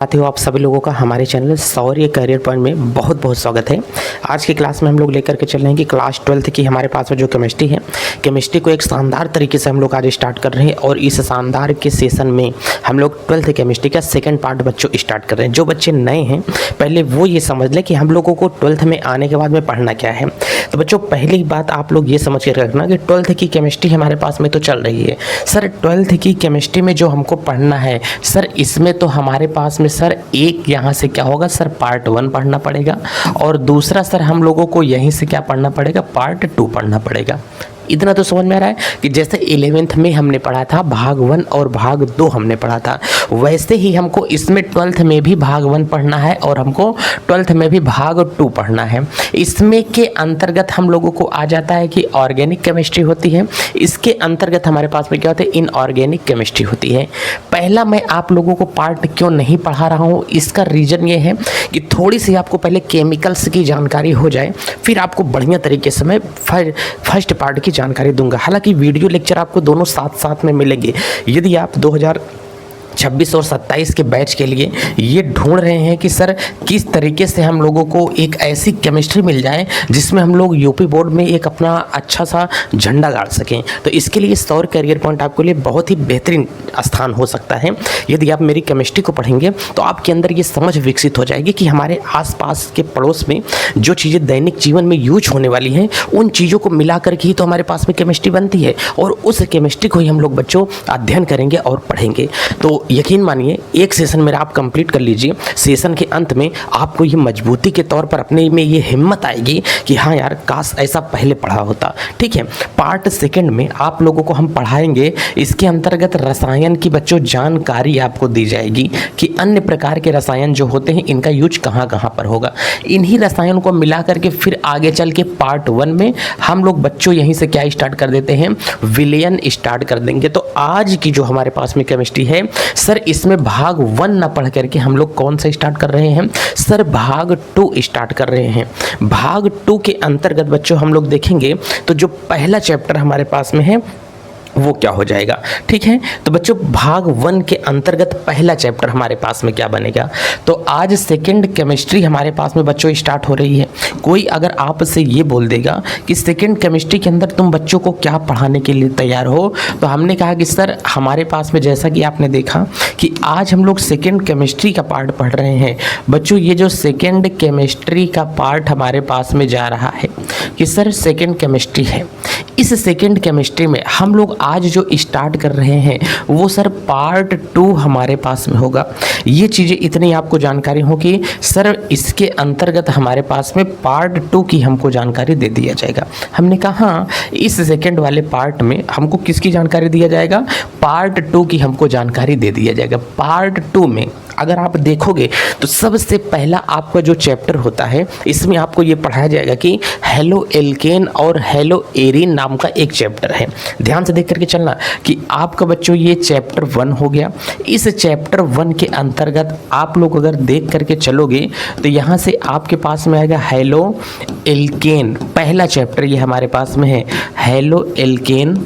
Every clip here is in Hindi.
साथ ही आप सभी लोगों का हमारे चैनल शौर्य करियर पॉइंट में बहुत बहुत स्वागत है। आज की क्लास में हम लोग लेकर के चल रहे हैं कि क्लास 12th की हमारे पास में जो केमिस्ट्री है, केमिस्ट्री को एक शानदार तरीके से हम लोग आज स्टार्ट कर रहे हैं। और इस शानदार के सेशन में हम लोग 12th केमिस्ट्री का सेकंड पार्ट बच्चों स्टार्ट कर रहे हैं। जो बच्चे नए हैं पहले वो ये समझ लें कि हम लोगों को 12th में आने के बाद में पढ़ना क्या है। तो बच्चों पहली बात आप लोग ये समझ के रखना कि 12th की केमिस्ट्री हमारे पास में तो चल रही है सर, 12th की केमिस्ट्री में जो हमको पढ़ना है सर, इसमें तो हमारे पास में सर एक यहाँ से क्या होगा सर, पार्ट 1 पढ़ना पड़ेगा और दूसरा सर हम लोगों को यहीं से क्या पढ़ना पड़ेगा, पार्ट 2 पढ़ना पड़ेगा। इतना तो समझ में आ रहा है कि जैसे 11th में हमने पढ़ा था भाग 1 और भाग 2 हमने पढ़ा था, वैसे ही हमको इसमें 12th में भी भाग 1 पढ़ना है और हमको 12th में भी भाग 2 पढ़ना है। इसमें के अंतर्गत हम लोगों को आ जाता है कि ऑर्गेनिक केमिस्ट्री होती है, इसके अंतर्गत हमारे पास में क्या होता है, इनऑर्गेनिक केमिस्ट्री होती है। पहला मैं आप लोगों को पार्ट क्यों नहीं पढ़ा रहा हूँ, इसका रीज़न ये है कि थोड़ी सी आपको पहले केमिकल्स की जानकारी हो जाए, फिर आपको बढ़िया तरीके से मैं फर्स्ट पार्ट की जानकारी दूंगा। हालांकि वीडियो लेक्चर आपको दोनों साथ साथ में मिलेंगे। यदि आप 2026 और 27 के बैच के लिए ये ढूंढ रहे हैं कि सर किस तरीके से हम लोगों को एक ऐसी केमिस्ट्री मिल जाए जिसमें हम लोग यूपी बोर्ड में एक अपना अच्छा सा झंडा गाड़ सकें, तो इसके लिए शौर्य करियर पॉइंट आपके लिए बहुत ही बेहतरीन स्थान हो सकता है। यदि आप मेरी केमिस्ट्री को पढ़ेंगे तो आपके अंदर ये समझ विकसित हो जाएगी कि हमारे आसपास के पड़ोस में जो चीज़ें दैनिक जीवन में यूज होने वाली हैं उन चीज़ों को मिला करके ही तो हमारे पास में केमिस्ट्री बनती है, और उस केमिस्ट्री को ही हम लोग बच्चों अध्ययन करेंगे और पढ़ेंगे। तो यकीन मानिए एक सेशन मेरा आप कंप्लीट कर लीजिए, सेशन के अंत में आपको ये मजबूती के तौर पर अपने में ये हिम्मत आएगी कि हाँ यार काश ऐसा पहले पढ़ा होता। ठीक है, पार्ट 2 में आप लोगों को हम पढ़ाएंगे, इसके अंतर्गत रसायन की बच्चों जानकारी आपको दी जाएगी कि अन्य प्रकार के रसायन जो होते हैं इनका यूज कहाँ कहाँ पर होगा। इन्हीं रसायन को मिला करके फिर आगे चल के पार्ट 1 में हम लोग बच्चों यहीं से क्या स्टार्ट कर देते हैं, विलयन स्टार्ट कर देंगे। तो आज की जो हमारे पास में केमिस्ट्री है सर, इसमें भाग 1 ना पढ़ करके हम लोग कौन सा स्टार्ट कर रहे हैं सर, भाग 2 स्टार्ट कर रहे हैं। भाग 2 के अंतर्गत बच्चों हम लोग देखेंगे तो जो पहला चैप्टर हमारे पास में है वो क्या हो जाएगा। ठीक है, तो बच्चों भाग 1 के अंतर्गत पहला चैप्टर हमारे पास में क्या बनेगा। तो आज सेकंड केमिस्ट्री हमारे पास में बच्चों स्टार्ट हो रही है। कोई अगर आपसे ये बोल देगा कि सेकंड केमिस्ट्री के अंदर तुम बच्चों को क्या पढ़ाने के लिए तैयार हो, तो हमने कहा कि सर हमारे पास में जैसा कि आपने देखा कि आज हम लोग सेकेंड केमिस्ट्री का पार्ट पढ़ रहे हैं। बच्चों ये जो सेकेंड केमिस्ट्री का पार्ट हमारे पास में जा रहा है कि सर सेकेंड केमिस्ट्री है, इस सेकेंड केमिस्ट्री में हम लोग आज जो स्टार्ट कर रहे हैं वो सर पार्ट 2 हमारे पास में होगा। ये चीज़ें इतनी आपको जानकारी हो कि सर इसके अंतर्गत हमारे पास में पार्ट 2 की हमको जानकारी दे दिया जाएगा। हमने कहा हाँ, इस सेकेंड वाले पार्ट में हमको किसकी जानकारी दिया जाएगा, पार्ट 2 की हमको जानकारी दे दिया जाएगा। पार्ट 2 में अगर आप देखोगे तो सबसे पहला आपका जो चैप्टर होता है इसमें आपको ये पढ़ाया जाएगा कि हेलो एल्केन और हेलो एरीन नाम का एक चैप्टर है। ध्यान से देख करके चलना कि आपका बच्चों ये चैप्टर 1 हो गया। इस चैप्टर 1 के अंतर्गत आप लोग अगर देख करके चलोगे तो यहाँ से आपके पास में आएगा हेलो एल्केन, पहला चैप्टर ये हमारे पास में है, हेलो एल्केन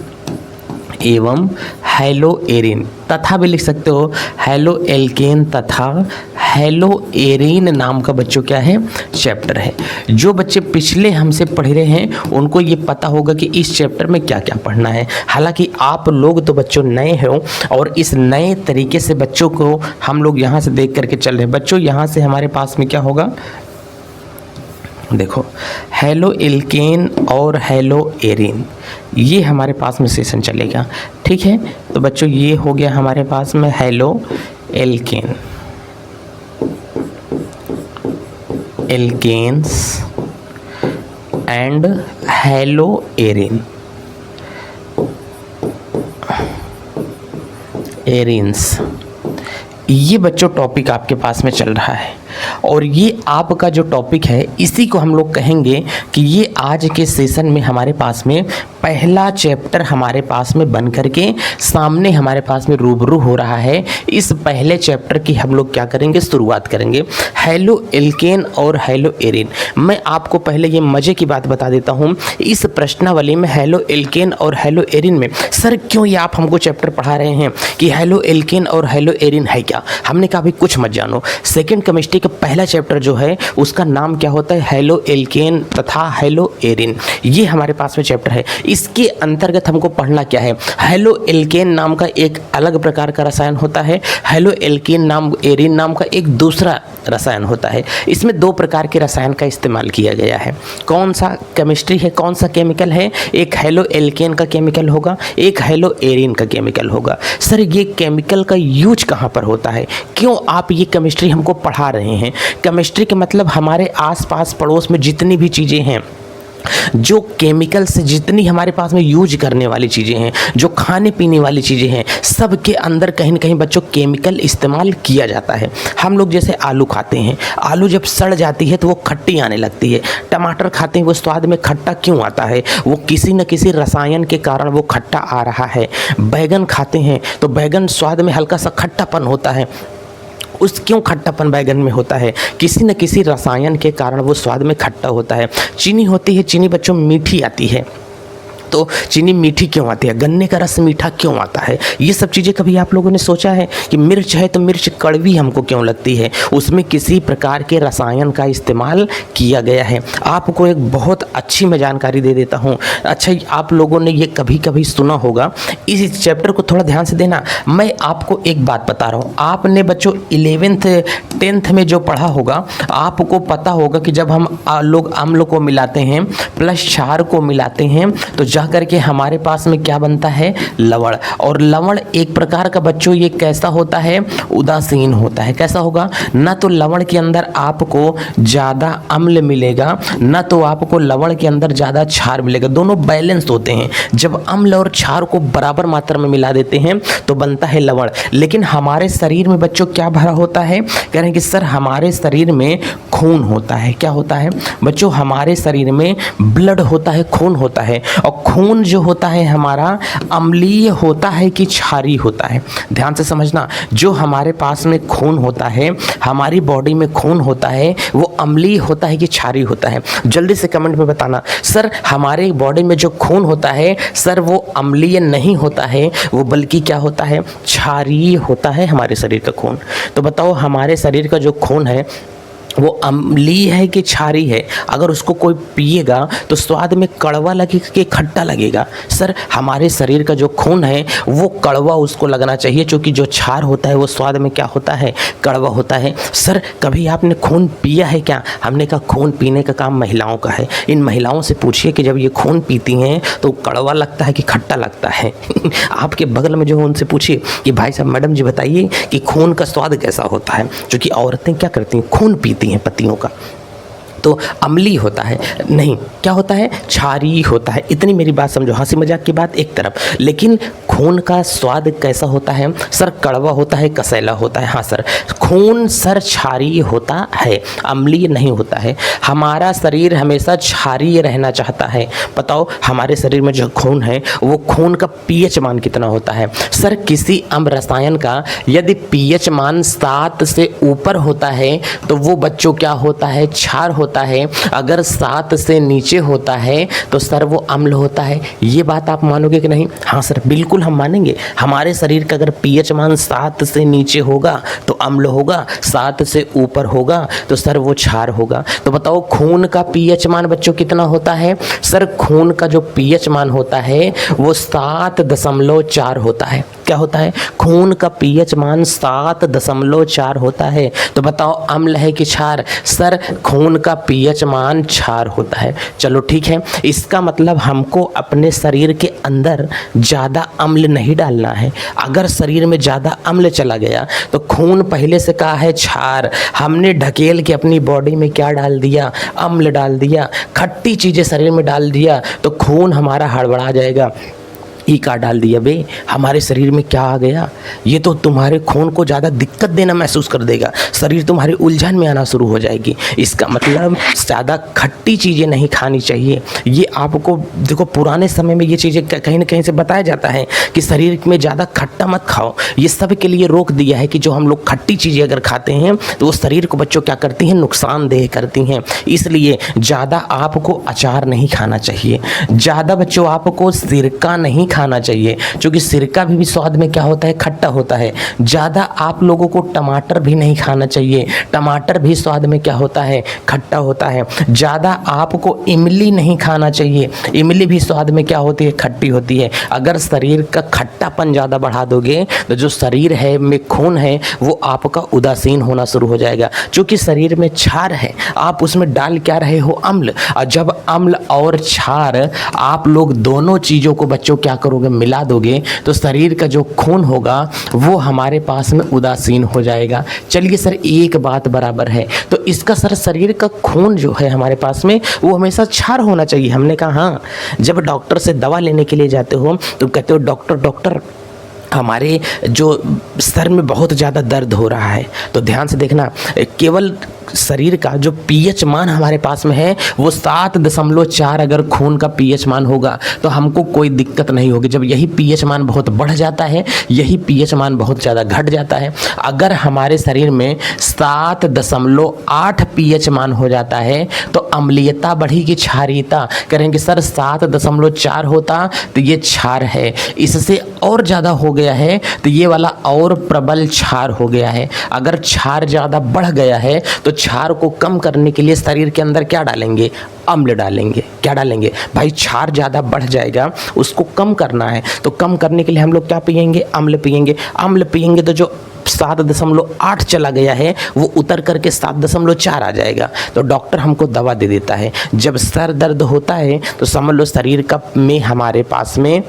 एवं हेलो एरीन, तथा भी लिख सकते हो हेलो एल्केन तथा हेलो एरीन नाम का बच्चों क्या है, चैप्टर है। जो बच्चे पिछले हमसे पढ़ रहे हैं उनको ये पता होगा कि इस चैप्टर में क्या क्या पढ़ना है। हालांकि आप लोग तो बच्चों नए हो और इस नए तरीके से बच्चों को हम लोग यहाँ से देख करके चल रहे हैं। बच्चों यहाँ से हमारे पास में क्या होगा, देखो हेलो एल्केन और हेलो एरीन, ये हमारे पास में सेशन चलेगा। ठीक है, तो बच्चों ये हो गया हमारे पास में hello alkane, alkanes and hello arene, arenes, ये बच्चों टॉपिक आपके पास में चल रहा है। और ये आपका जो टॉपिक है इसी को हम लोग कहेंगे कि ये आज के सेशन में हमारे पास में पहला चैप्टर हमारे पास में बन करके सामने हमारे पास में रूबरू हो रहा है। इस पहले चैप्टर की हम लोग क्या करेंगे, शुरुआत करेंगे। हेलो एल्केन और हेलो एरीन, मैं आपको पहले ये मज़े की बात बता देता हूँ। इस प्रश्नावली में हेलो एल्केन और हेलो एरीन में सर क्यों ये आप हमको चैप्टर पढ़ा रहे हैं कि हेलो एल्केन और हेलो एरीन है क्या? हमने कहा भाई कुछ मत जानो। सेकेंड केमिस्ट्री का पहला चैप्टर जो है उसका नाम क्या होता है? हेलो एल्केन तथा हेलो एरिन। ये हमारे पास में चैप्टर है। इसके अंतर्गत हमको पढ़ना क्या है? हेलो एल्केन नाम का एक अलग प्रकार का रसायन होता है, हेलो एल्केन एरिन नाम का एक दूसरा रसायन होता है। इसमें दो प्रकार के रसायन का इस्तेमाल किया गया है। कौन सा केमिस्ट्री है, कौन सा केमिकल है? एक हेलो एल्केन का केमिकल होगा, एक हेलो एरिन का केमिकल होगा। सर ये केमिकल का यूज कहाँ पर होता है? क्यों आप ये केमिस्ट्री हमको पढ़ा रहे हैं? केमिस्ट्री का मतलब हमारे आसपास पड़ोस में जितनी भी चीज़ें हैं, जो केमिकल से जितनी हमारे पास में यूज करने वाली चीज़ें हैं, जो खाने पीने वाली चीज़ें हैं, सब के अंदर कहीं ना कहीं बच्चों केमिकल इस्तेमाल किया जाता है। हम लोग जैसे आलू खाते हैं, आलू जब सड़ जाती है तो वो खट्टी आने लगती है। टमाटर खाते हैं, वो स्वाद में खट्टा क्यों आता है? वो किसी न किसी रसायन के कारण वो खट्टा आ रहा है। बैगन खाते हैं तो बैगन स्वाद में हल्का सा खट्टापन होता है। उस क्यों खट्टापन बैगन में होता है? किसी न किसी रसायन के कारण वो स्वाद में खट्टा होता है। चीनी होती है, चीनी बच्चों मीठी आती है, तो चीनी मीठी क्यों आती है? गन्ने का रस मीठा क्यों आता है? ये सब चीज़ें कभी आप लोगों ने सोचा है कि मिर्च है तो मिर्च कड़वी हमको क्यों लगती है? उसमें किसी प्रकार के रसायन का इस्तेमाल किया गया है। आपको एक बहुत अच्छी मैं जानकारी दे देता हूँ। अच्छा, आप लोगों ने ये कभी कभी सुना होगा, इस चैप्टर को थोड़ा ध्यान से देना। मैं आपको एक बात बता रहा हूँ, आपने बच्चों 11th 10th में जो पढ़ा होगा, आपको पता होगा कि जब हम लोग अम्ल को मिलाते हैं प्लस क्षार को मिलाते हैं तो जा करके हमारे पास में क्या बनता है? लवण। और लवण एक प्रकार का बच्चों ये कैसा होता है? उदासीन होता है। कैसा होगा? ना तो लवण के अंदर आपको ज़्यादा अम्ल मिलेगा, ना तो आपको लवण के अंदर ज़्यादा क्षार मिलेगा। दोनों बैलेंस होते हैं। जब अम्ल और क्षार को बराबर मात्रा में मिला देते हैं तो बनता है लवण। लेकिन हमारे शरीर में बच्चों क्या भरा होता है? कह रहे हैं कि सर हमारे शरीर में खून होता है। क्या होता है बच्चों? हमारे शरीर में ब्लड होता है, खून होता है। और खून जो होता है हमारा अम्लीय होता है कि क्षारीय होता है? ध्यान से समझना, जो हमारे पास में खून होता है, हमारी बॉडी में खून होता है, वो अम्लीय होता है कि क्षारीय होता है? जल्दी से कमेंट में बताना। सर हमारे बॉडी में जो खून होता है सर वो अम्लीय नहीं होता है, वो बल्कि क्या होता है? क्षारीय होता है हमारे शरीर का खून। तो बताओ हमारे शरीर का जो खून है वो अम्लीय है कि क्षारीय है? अगर उसको कोई पिएगा तो स्वाद में कड़वा लगेगा कि खट्टा लगेगा? सर हमारे शरीर का जो खून है वो कड़वा उसको लगना चाहिए, क्योंकि जो क्षार होता है वो स्वाद में क्या होता है? कड़वा होता है। सर कभी आपने खून पिया है क्या? हमने कहा खून पीने का काम महिलाओं का है। इन महिलाओं से पूछिए कि जब ये खून पीती हैं तो कड़वा लगता है कि खट्टा लगता है? आपके बगल में जो है उनसे पूछिए कि भाई साहब मैडम जी बताइए कि खून का स्वाद कैसा होता है? क्योंकि औरतें क्या करती हैं? खून पीती हैं पतियों का, तो अम्लीय होता है नहीं, क्या होता है? क्षारीय होता है। इतनी मेरी बात समझो। हंसी मजाक की बात एक तरफ, लेकिन खून का स्वाद कैसा होता है? सर कड़वा होता है, कसैला होता है? हाँ सर, खून सर क्षारीय होता है, अम्लीय नहीं होता है। हमारा शरीर हमेशा क्षारीय रहना चाहता है। बताओ हमारे शरीर में जो खून है वो खून का पीएच मान कितना होता है? सर किसी अम्ल रसायन का यदि पीएच मान 7 से ऊपर होता है तो वो बच्चों क्या होता है? क्षार होता है। अगर 7 से नीचे होता है तो सर वो अम्ल होता है। ये बात आप मानोगे कि नहीं? हाँ सर बिल्कुल हम मानेंगे। हमारे शरीर का अगर पीएच मान 7 से नीचे होगा तो अम्ल होगा, 7 से ऊपर होगा तो सर वो क्षार होगा। तो बताओ खून का पीएच मान बच्चों कितना होता है? सर खून का जो पीएच मान होता है वो 7.4 होता है। क्या होता है? खून का पीएच मान 7.4 होता है। तो बताओ अम्ल है कि क्षार? सर खून का पीएच मान क्षार होता है। चलो ठीक है, इसका मतलब हमको अपने शरीर के अंदर ज़्यादा अम्ल नहीं डालना है। अगर शरीर में ज़्यादा अम्ल चला गया तो खून पहले से कहा है क्षार, हमने ढकेल के अपनी बॉडी में क्या डाल दिया? अम्ल डाल दिया, खट्टी चीज़ें शरीर में डाल दिया तो खून हमारा हड़बड़ा जाएगा। ई का डाल दिया बे, हमारे शरीर में क्या आ गया? ये तो तुम्हारे खून को ज़्यादा दिक्कत देना महसूस कर देगा, शरीर तुम्हारी उलझन में आना शुरू हो जाएगी। इसका मतलब ज़्यादा खट्टी चीज़ें नहीं खानी चाहिए। ये आपको देखो पुराने समय में ये चीज़ें कहीं ना कहीं से बताया जाता है कि शरीर में ज़्यादा खट्टा मत खाओ। ये सब के लिए रोक दिया है कि जो हम लोग खट्टी चीज़ें अगर खाते हैं तो वो शरीर को बच्चों क्या करती हैं? नुकसानदेह करती हैं। इसलिए ज़्यादा आपको अचार नहीं खाना चाहिए, ज़्यादा बच्चों आपको सिरका नहीं खाना चाहिए, क्योंकि सिरका भी स्वाद में क्या होता है, खट्टा होता है। ज़्यादा आप लोगों को टमाटर भी नहीं खाना चाहिए, टमाटर भी स्वाद में क्या होता है, खट्टा होता है। ज़्यादा आपको इमली नहीं खाना चाहिए, इमली भी स्वाद में क्या होती है, खट्टी होती है। अगर शरीर का खट्टापन ज़्यादा बढ़ा दोगे तो जो शरीर है में खून है वो आपका उदासीन होना शुरू हो जाएगा। क्योंकि शरीर में क्षार है, आप उसमें डाल क्या रहे हो, अम्ल। और जब अम्ल और क्षार आप लोग दोनों चीज़ों को बच्चों क्या करोगे, मिला दोगे, तो शरीर का जो खून होगा वो हमारे पास में उदासीन हो जाएगा। चलिए सर एक बात बराबर है, तो इसका सर शरीर का खून जो है हमारे पास में वो हमेशा क्षार होना चाहिए। हमने कहा हाँ, जब डॉक्टर से दवा लेने के लिए जाते हो तो कहते हो डॉक्टर हमारे जो सर में बहुत ज़्यादा दर्द हो रहा है। तो ध्यान से देखना, केवल शरीर का जो पीएच मान हमारे पास में है वो 7.4 अगर खून का पीएच मान होगा तो हमको कोई दिक्कत नहीं होगी। जब यही पीएच मान बहुत बढ़ जाता है, यही पीएच मान बहुत ज़्यादा घट जाता है। अगर हमारे शरीर में 7.8 पीएच मान हो जाता है तो अम्लीयता बढ़ी कि क्षारीयता, करेंगे सर 7.4 होता तो ये क्षार है, इससे और ज़्यादा हो गया है तो ये वाला और प्रबल क्षार हो गया है। अगर क्षार ज़्यादा बढ़ गया है तो क्षार को कम करने के लिए शरीर के अंदर क्या डालेंगे, अम्ल डालेंगे। क्या डालेंगे भाई, क्षार ज़्यादा बढ़ जाएगा, उसको कम करना है तो कम करने के लिए हम लोग क्या पिएंगे, अम्ल पिएंगे। अम्ल पिएंगे तो जो 7.8 चला गया है वो उतर करके 7.4 आ जाएगा। तो डॉक्टर हमको दवा दे देता है। जब सर दर्द होता है तो समझ लो शरीर का में हमारे पास में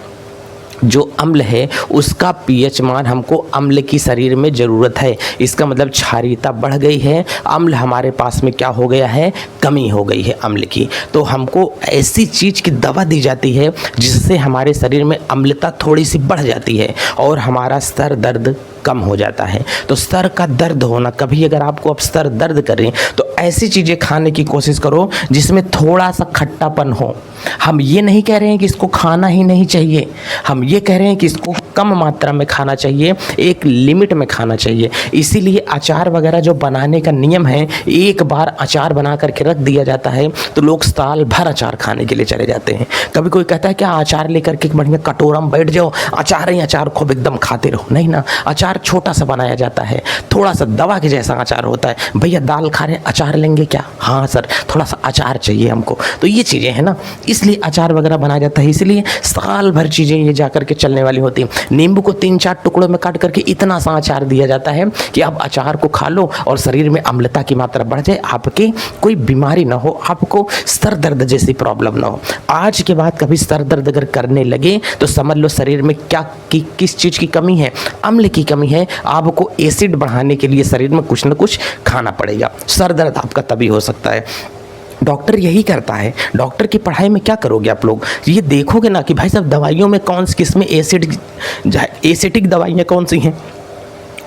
जो अम्ल है उसका पीएच मान हमको अम्ल की शरीर में ज़रूरत है। इसका मतलब क्षारीयता बढ़ गई है, अम्ल हमारे पास में क्या हो गया है, कमी हो गई है अम्ल की। तो हमको ऐसी चीज़ की दवा दी जाती है जिससे हमारे शरीर में अम्लता थोड़ी सी बढ़ जाती है और हमारा सर दर्द कम हो जाता है। तो सर का दर्द होना, कभी अगर आपको अब सर दर्द करें तो ऐसी चीज़ें खाने की कोशिश करो जिसमें थोड़ा सा खट्टापन हो। हम ये नहीं कह रहे हैं कि इसको खाना ही नहीं चाहिए, हम ये कह रहे हैं कि इसको कम मात्रा में खाना चाहिए, एक लिमिट में खाना चाहिए। इसीलिए अचार वगैरह जो बनाने का नियम है, एक बार अचार बना करके रख दिया जाता है तो लोग साल भर अचार खाने के लिए चले जाते हैं। कभी कोई कहता है क्या अचार लेकर के बढ़िया कटोरा में बैठ जाओ, अचार ही अचार खूब एकदम खाते रहो। नहीं ना, अचार छोटा सा बनाया जाता है, थोड़ा सा दवा के जैसा अचार होता है। भैया दाल खा रहे हैं, अचार लेंगे क्या, हाँ सर थोड़ा सा अचार चाहिए हमको। तो ये चीज़ें हैं ना, इसलिए अचार वगैरह बनाया जाता है। इसलिए साल भर चीज़ें ये जा करके चलने वाली होती हैं। नींबू को 3-4 टुकड़ों में काट करके इतना सा अचार दिया जाता है कि आप अचार को खा लो और शरीर में अम्लता की मात्रा बढ़ जाए, आपके कोई बीमारी ना हो, आपको सर दर्द जैसी प्रॉब्लम ना हो। आज के बाद कभी सर दर्द अगर करने लगे तो समझ लो शरीर में क्या किस चीज़ की कमी है, अम्ल की कमी है। आपको एसिड बढ़ाने के लिए शरीर में कुछ ना कुछ खाना पड़ेगा। सर दर्द आपका तभी हो सकता है। डॉक्टर यही करता है। डॉक्टर की पढ़ाई में क्या करोगे आप लोग, ये देखोगे ना कि भाई साहब दवाइयों में कौन सी किस्में एसिडिक दवाइयाँ कौन सी हैं,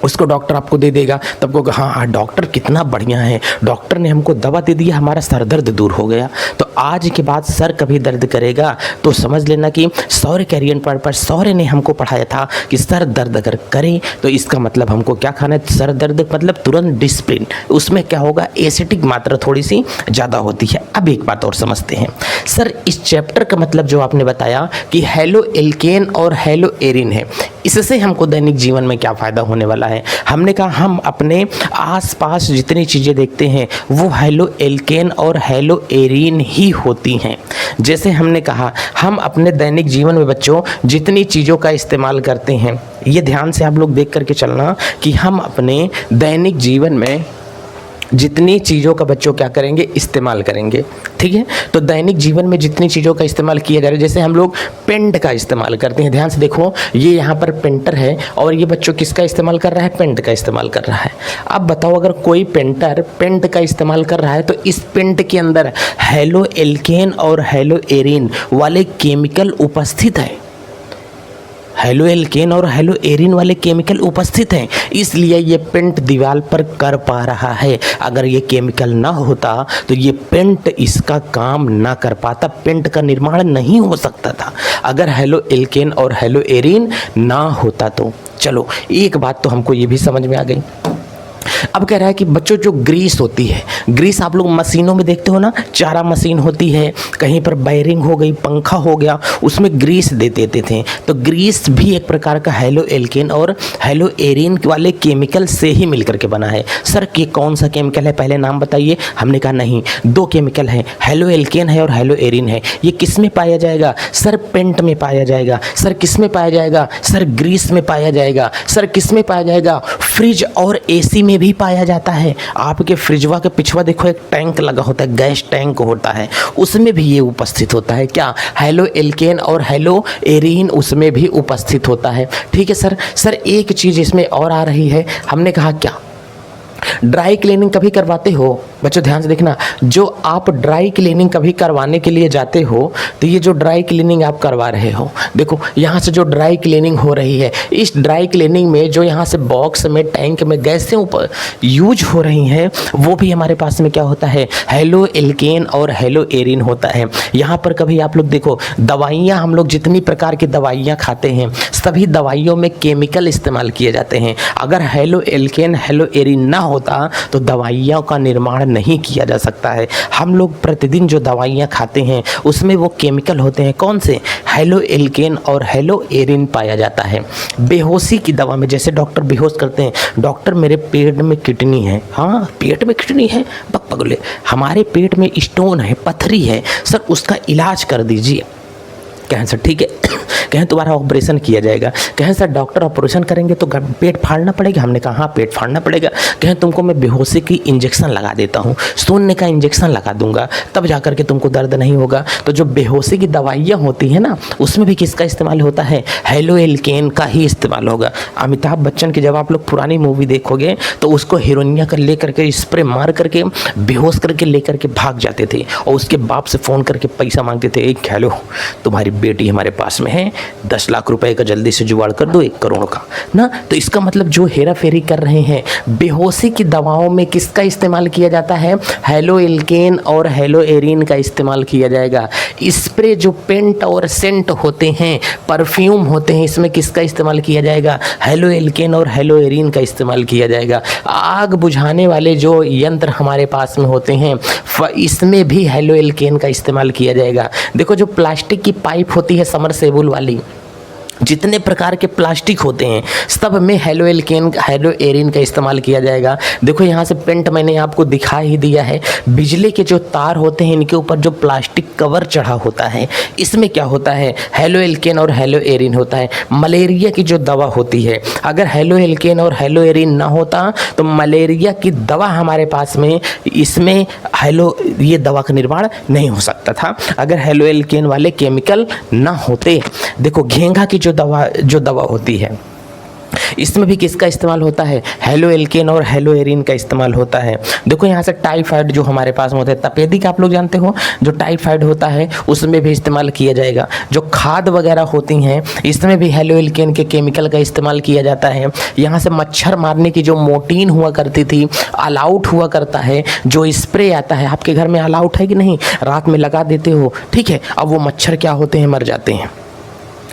उसको डॉक्टर आपको दे देगा। तब कहोगे हाँ डॉक्टर कितना बढ़िया है, डॉक्टर ने हमको दवा दे दी, हमारा सर दर्द दूर हो गया। तो आज के बाद सर कभी दर्द करेगा तो समझ लेना कि सौर्य कैरियर पर सौर्य ने हमको पढ़ाया था कि सर दर्द अगर करे तो इसका मतलब हमको क्या खाना है, सर दर्द मतलब तुरंत डिस्प्लिन। उसमें क्या होगा, एसिडिक मात्रा थोड़ी सी ज़्यादा होती है। अब एक बात और समझते हैं सर, इस चैप्टर का मतलब जो आपने बताया कि हेलो एल्केन और हेलो एरिन है, इससे हमको दैनिक जीवन में क्या फ़ायदा होने वाला है। हमने कहा हम अपने आसपास जितनी चीज़ें देखते हैं वो हेलो एल्केन और हेलो एरिन ही होती हैं। जैसे हमने कहा हम अपने दैनिक जीवन में बच्चों जितनी चीज़ों का इस्तेमाल करते हैं, ये ध्यान से आप लोग देख करके चलना कि हम अपने दैनिक जीवन में जितनी चीज़ों का बच्चों क्या करेंगे, इस्तेमाल करेंगे। ठीक है, तो दैनिक जीवन में जितनी चीज़ों का इस्तेमाल किया जा रहा है, जैसे हम लोग पेंट का इस्तेमाल करते हैं। ध्यान से देखो, ये यहाँ पर पेंटर है और ये बच्चों किसका इस्तेमाल कर रहा है, पेंट का इस्तेमाल कर रहा है। अब बताओ अगर कोई पेंटर पेंट का इस्तेमाल कर रहा है तो इस पेंट के अंदर हेलो एल्केन और हेलो एरिन वाले केमिकल उपस्थित है, हेलो एल्केन और हेलो एरिन वाले केमिकल उपस्थित हैं, इसलिए ये पेंट दीवार पर कर पा रहा है। अगर ये केमिकल ना होता तो ये पेंट इसका काम ना कर पाता, पेंट का निर्माण नहीं हो सकता था अगर हेलो एल्केन और हेलो एरिन ना होता तो। चलो एक बात तो हमको ये भी समझ में आ गई। अब कह रहा है कि बच्चों जो ग्रीस होती है, ग्रीस आप लोग मशीनों में देखते हो ना, चारा मशीन होती है, कहीं पर बेयरिंग हो गई, पंखा हो गया, उसमें ग्रीस दे देते थे। तो ग्रीस भी एक प्रकार का हेलो एल्केन और हेलो एरिन वाले केमिकल से ही मिलकर के बना है। सर कि कौन सा केमिकल है, पहले नाम बताइए। हमने कहा नहीं, दो केमिकल हैं, हेलो एल्केन है और हेलो एरिन है। ये किस में पाया जाएगा? सर पेंट में पाया जाएगा। सर किस में पाया जाएगा? सर ग्रीस में पाया जाएगा। सर किस में पाया जाएगा? फ्रिज और एसी में भी पाया जाता है। आपके फ्रिजवा के पिछवा देखो एक टैंक लगा होता है, गैस टैंक होता है, उसमें भी ये उपस्थित होता है। क्या? हेलो एल्केन और हेलो एरिन उसमें भी उपस्थित होता है। ठीक है सर। सर एक चीज़ इसमें और आ रही है, हमने कहा क्या ड्राई क्लीनिंग कभी करवाते हो? बच्चों ध्यान से देखना, जो आप ड्राई क्लीनिंग कभी करवाने के लिए जाते हो तो ये जो ड्राई क्लीनिंग आप करवा रहे हो, देखो यहाँ से जो ड्राई क्लीनिंग हो रही है, इस ड्राई क्लीनिंग में जो यहाँ से बॉक्स में टैंक में गैसें ऊपर यूज हो रही हैं, वो भी हमारे पास में क्या होता है? हेलो एल्केन और हेलो एरिन होता है। यहाँ पर कभी आप लोग देखो, दवाइयाँ, हम लोग जितनी प्रकार की दवाइयाँ खाते हैं सभी दवाइयों में केमिकल इस्तेमाल किए जाते हैं। अगर हेलो एल्केन हेलो एरिन ना होता तो दवाइयों का निर्माण नहीं किया जा सकता है। हम लोग प्रतिदिन जो दवाइयाँ खाते हैं उसमें वो केमिकल होते हैं, कौन से? हेलो एल्केन और हेलो एरिन पाया जाता है। बेहोशी की दवा में जैसे डॉक्टर बेहोश करते हैं, डॉक्टर मेरे पेट में किडनी है, हाँ पेट में किडनी है, बक पगले, हमारे पेट में स्टोन है, पथरी है, सर उसका इलाज कर दीजिए। कहें सर ठीक है, कहें तुम्हारा ऑपरेशन किया जाएगा। कहें सर डॉक्टर ऑपरेशन करेंगे तो पेट फाड़ना पड़ेगा। हमने कहा हाँ पेट फाड़ना पड़ेगा। कहें तुमको मैं बेहोशी की इंजेक्शन लगा देता हूँ, सोने का इंजेक्शन लगा दूंगा, तब जाकर के तुमको दर्द नहीं होगा। तो जो बेहोशी की दवाइयाँ होती हैं ना, उसमें भी किसका इस्तेमाल होता है? हेलो एल्केन का ही इस्तेमाल होगा। अमिताभ बच्चन की जब आप लोग पुरानी मूवी देखोगे तो उसको हीरोइनिया कर ले करके स्प्रे मार करके बेहोश करके ले करके भाग जाते थे और उसके बाप से फ़ोन करके पैसा मांगते थे, एक हेलो तुम्हारी बेटी हमारे पास में है, 10 लाख रुपए का जल्दी से जुगाड़ कर दो, 1 करोड़ का ना। तो इसका मतलब जो हेरा फेरी कर रहे हैं, बेहोशी की दवाओं में किसका इस्तेमाल किया जाता है? हेलो एल्केन और हेलो एरिन का इस्तेमाल किया जाएगा। स्प्रे जो पेंट और सेंट होते हैं, परफ्यूम होते हैं, इसमें किसका इस्तेमाल किया जाएगा? हेलो एल्केन और हेलो एरिन का इस्तेमाल किया जाएगा। आग बुझाने वाले जो यंत्र हमारे पास में होते हैं, इसमें भी हेलो एल्केन का इस्तेमाल किया जाएगा। देखो जो प्लास्टिक की पाइप होती है समरसेबुल वाली, जितने प्रकार के प्लास्टिक होते हैं सब में हेलो एल्केन हेलो एरिन का इस्तेमाल किया जाएगा। देखो यहाँ से पेंट मैंने आपको दिखा ही दिया है। बिजली के जो तार होते हैं इनके ऊपर जो प्लास्टिक कवर चढ़ा होता है, इसमें क्या होता है? हेलो एल्केन और हेलो एरिन होता है। मलेरिया की जो दवा होती है, अगर हेलो एल्केन और हेलो एरिन ना होता तो मलेरिया की दवा हमारे पास में, इसमें ये दवा का निर्माण नहीं हो सकता था अगर हेलो एल्केन वाले केमिकल ना होते। देखो घेंघा की जो दवा होती है, इसमें भी किसका इस्तेमाल होता है? हेलो एल्केन और हेलो एरिन का इस्तेमाल होता है। देखो यहाँ से टाइफाइड जो हमारे पास में होता है, तपेदिक आप लोग जानते हो, जो टाइफाइड होता है उसमें भी इस्तेमाल किया जाएगा। जो खाद वगैरह होती हैं इसमें भी हेलो एल्केन के केमिकल का इस्तेमाल किया जाता है। यहाँ से मच्छर मारने की जो मोर्टीन हुआ करती थी, ऑल आउट हुआ करता है, जो स्प्रे आता है, आपके घर में ऑल आउट है कि नहीं? रात में लगा देते हो, ठीक है, अब वो मच्छर क्या होते हैं? मर जाते हैं।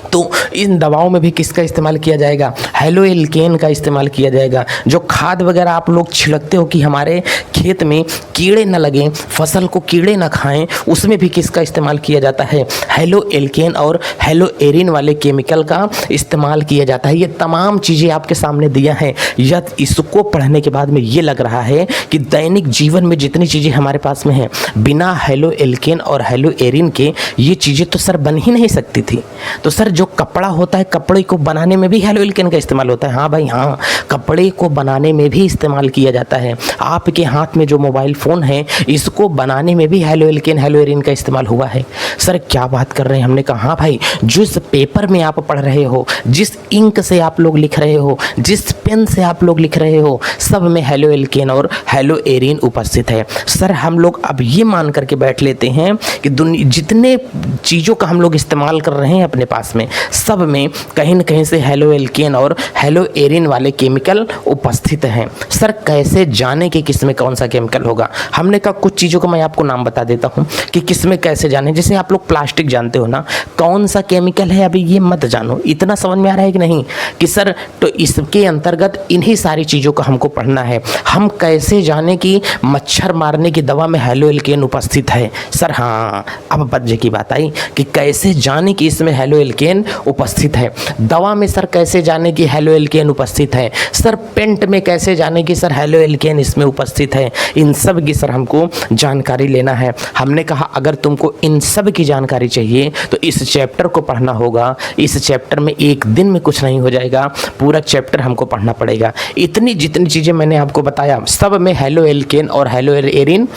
तो इन दवाओं में भी किसका इस्तेमाल किया जाएगा? हेलो एल्केन का इस्तेमाल किया जाएगा। जो खाद वगैरह आप लोग छिड़कते हो कि हमारे खेत में कीड़े न लगें, फसल को कीड़े न खाएं, उसमें भी किसका इस्तेमाल किया जाता है? हेलो एल्केन और हेलो एरिन वाले केमिकल का इस्तेमाल किया जाता है। ये तमाम चीज़ें आपके सामने दिया है। यह इसको पढ़ने के बाद में ये लग रहा है कि दैनिक जीवन में जितनी चीज़ें हमारे पास में हैं, बिना हेलो एल्केन और हेलो एरिन के ये चीज़ें तो सर बन ही नहीं सकती थी। तो सर जो कपड़ा होता है, कपड़े को बनाने में भी हेलो एल्केन का इस्तेमाल होता है। हाँ भाई हाँ, कपड़े को बनाने में भी इस्तेमाल किया जाता है। आपके हाथ में जो मोबाइल फ़ोन है, इसको बनाने में भी हेलो एल्केन हेलो एरिन का इस्तेमाल हुआ है। सर क्या बात कर रहे हैं? हमने कहा हाँ भाई, जिस पेपर में आप पढ़ रहे हो, जिस इंक से आप लोग लिख रहे हो, जिस पेन से आप लोग लिख रहे हो, सब में हेलो एल्केन और हेलो एरिन उपस्थित है। सर हम लोग अब ये मान करके बैठ लेते हैं कि जितने चीज़ों का हम लोग इस्तेमाल कर रहे हैं अपने पास में, में, सब में कहीं न कहीं से हेलो एल्केन और हेलो एरिन वाले केमिकल उपस्थित हैं। सर कैसे जाने कि किस में कौन सा केमिकल होगा? हमने कहा कुछ चीज़ों को मैं आपको नाम बता देता हूँ कि किस में कैसे जाने। जैसे आप लोग प्लास्टिक जानते हो ना, कौन सा केमिकल है अभी ये मत जानो, इतना समझ में आ रहा है कि नहीं कि सर तो इसके अंतर्गत इन्हीं सारी चीज़ों को हमको पढ़ना है। हम कैसे जाने कि मच्छर मारने की दवा में हेलो एल्केन उपस्थित है? सर हाँ, अब बच्चे की बात आई कि कैसे जाने कि इसमें हेलो एल्केन उपस्थित है। दवा में सर कैसे जाने कि हेलो एल्केन उपस्थित है? सर पेंट में कैसे जाने कि सर हेलो एल्केन इसमें उपस्थित है? इन सब की सर हमको जानकारी लेना है। हमने कहा अगर तुमको इन सब की जानकारी चाहिए तो इस चैप्टर को पढ़ना होगा। इस चैप्टर में एक दिन में कुछ नहीं हो जाएगा, पूरा चैप्टर हमको पढ़ना पड़ेगा। इतनी जितनी चीज़ें मैंने आपको बताया सब में हेलो एल्केन और हेलो एरिन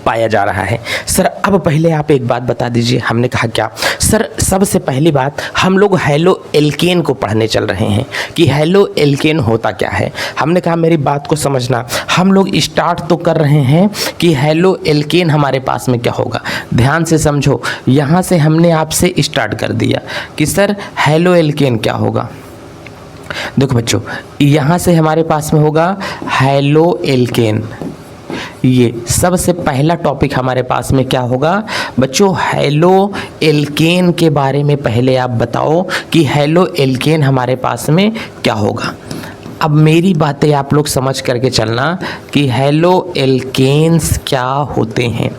पाया जा रहा है। सर अब पहले आप एक बात बता दीजिए। हमने कहा क्या? सर सबसे पहली बात हम लोग हेलो एल्केन को पढ़ने चल रहे हैं कि हेलो एल्केन होता क्या है। हमने कहा मेरी बात को समझना, हम लोग स्टार्ट तो कर रहे हैं कि हेलो एल्केन हमारे पास में क्या होगा। ध्यान से समझो, यहाँ से हमने आपसे स्टार्ट कर दिया कि सर हेलो एल्केन क्या होगा। देखो बच्चों, यहाँ से हमारे पास में होगा हेलो एल्केन। ये सबसे पहला टॉपिक हमारे पास में क्या होगा बच्चों? हेलो एल्केन के बारे में पहले आप बताओ कि हेलो एल्केन हमारे पास में क्या होगा। अब मेरी बातें आप लोग समझ करके चलना कि हेलो एल्केन्स क्या होते हैं।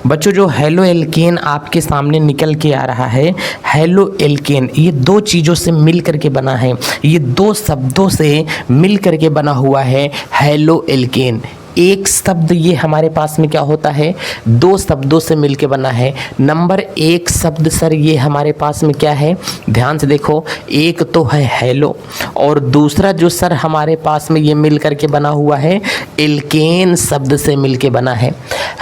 बच्चों जो हेलो एल्केन आपके सामने निकल के आ रहा है, हेलो एल्केन ये दो चीज़ों से मिल करके बना है, ये दो शब्दों से मिल करके बना हुआ है हेलो एल्केन। एक शब्द ये हमारे पास में क्या होता है? दो शब्दों से मिलके बना है। नंबर एक शब्द सर ये हमारे पास में क्या है? ध्यान से देखो, एक तो है हेलो और दूसरा जो सर हमारे पास में ये मिल करके बना हुआ है एल्केन शब्द से मिलके बना है।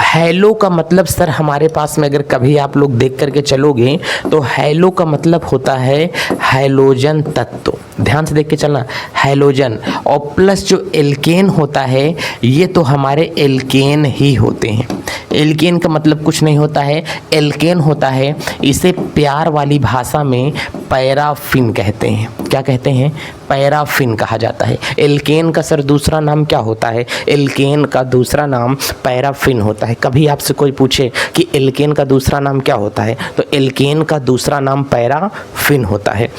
हेलो का मतलब सर हमारे पास में अगर कभी आप लोग देख करके चलोगे तो हेलो का मतलब होता है हैलोजन तत्व। ध्यान से देख के चलना, हैलोजन और प्लस जो एल्केन होता है ये तो हमारे एल्केन ही होते हैं। एल्केन का मतलब कुछ नहीं होता है, एल्केन होता है, इसे प्यार वाली भाषा में पैराफिन कहते हैं। क्या कहते हैं? पैराफिन कहा जाता है। एल्केन का सर दूसरा नाम क्या होता है? एल्केन का दूसरा नाम पैराफिन होता है। कभी आपसे कोई पूछे कि एल्केन का दूसरा नाम क्या होता है तो एल्केन का दूसरा नाम पैराफिन होता है।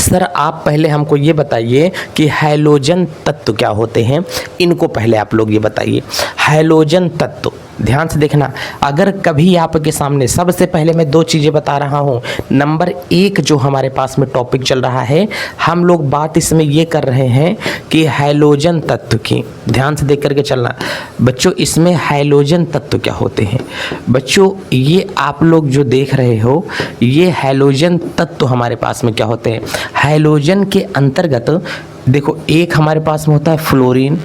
सर आप पहले हमको ये बताइए कि हैलोजन तत्व क्या होते हैं, इनको पहले आप लोग ये बताइए। हैलोजन तत्व ध्यान से देखना, अगर कभी आपके सामने सबसे पहले मैं दो चीज़ें बता रहा हूँ। नंबर एक जो हमारे पास में टॉपिक चल रहा है, हम लोग बात इसमें ये कर रहे हैं कि हैलोजन तत्व की। ध्यान से देख करके चलना बच्चों, इसमें हैलोजन तत्व क्या होते हैं। बच्चों ये आप लोग जो देख रहे हो ये हैलोजन तत्व हमारे पास में क्या होते हैं। हैलोजन के अंतर्गत देखो, एक हमारे पास में होता है फ्लोरीन,